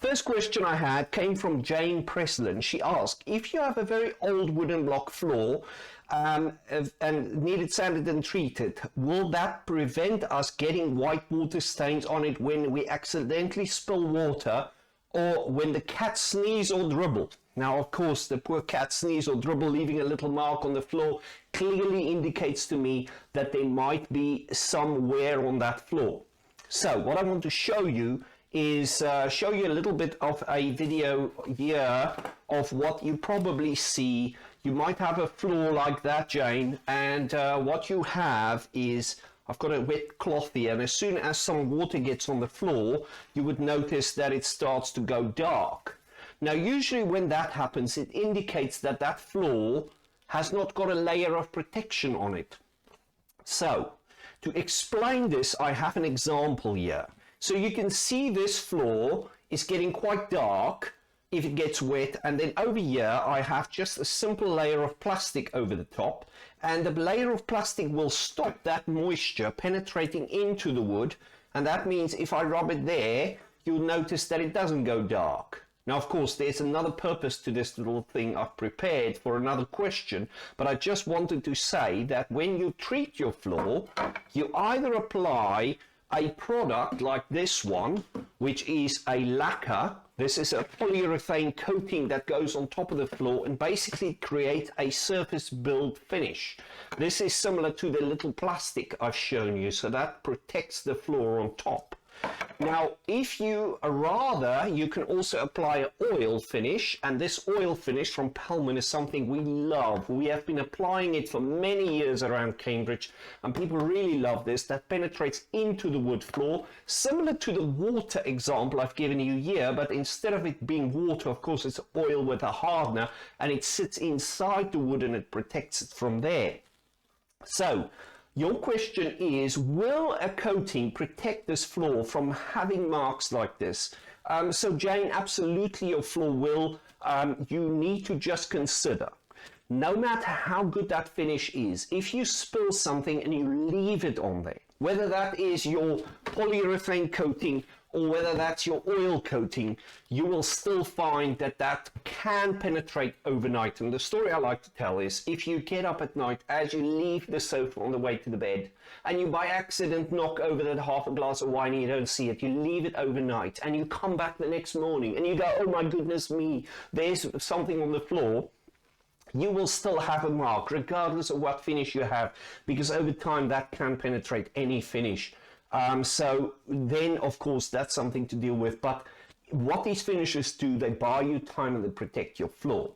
First question I had came from Jane Preslin. She asked, if you have a very old wooden block floor and needed sanded and treated, will that prevent us getting white water stains on it when we accidentally spill water or when the cat sneeze or dribble? Now, of course, the poor cat sneeze or dribble, leaving a little mark on the floor, clearly indicates to me that there might be some wear on that floor. So what I want to show you is show you a little bit of a video here of what you probably see. You might have a floor like that, Jane, and what you have is, I've got a wet cloth here, and as soon as some water gets on the floor, you would notice that it starts to go dark. Now, usually when that happens, it indicates that that floor has not got a layer of protection on it. So, to explain this, I have an example here. So you can see this floor is getting quite dark if it gets wet, and then over here I have just a simple layer of plastic over the top, and the layer of plastic will stop that moisture penetrating into the wood, and that means if I rub it there, you'll notice that it doesn't go dark. Now, of course, there's another purpose to this little thing I've prepared for another question, but I just wanted to say that when you treat your floor, you either apply a product like this one, which is a lacquer. This is a polyurethane coating that goes on top of the floor and basically creates a surface build finish. This is similar to the little plastic I've shown you, so that protects the floor on top. Now, if you rather, you can also apply an oil finish, and this oil finish from Pellman is something we love. We have been applying it for many years around Cambridge, and people really love this. That penetrates into the wood floor, similar to the water example I've given you here, but instead of it being water, of course, it's oil with a hardener, and it sits inside the wood and it protects it from there. So, your question is, will a coating protect this floor from having marks like this? So Jane, absolutely your floor will. You need to just consider, no matter how good that finish is, if you spill something and you leave it on there, whether that is your polyurethane coating or whether that's your oil coating, you will still find that that can penetrate overnight. And the story I like to tell is, if you get up at night as you leave the sofa on the way to the bed, and you by accident knock over that half a glass of wine and you don't see it, you leave it overnight, and you come back the next morning and you go, oh my goodness me, there's something on the floor, you will still have a mark, regardless of what finish you have, because over time that can penetrate any finish. So then, of course, that's something to deal with. But what these finishes do, they buy you time and they protect your floor.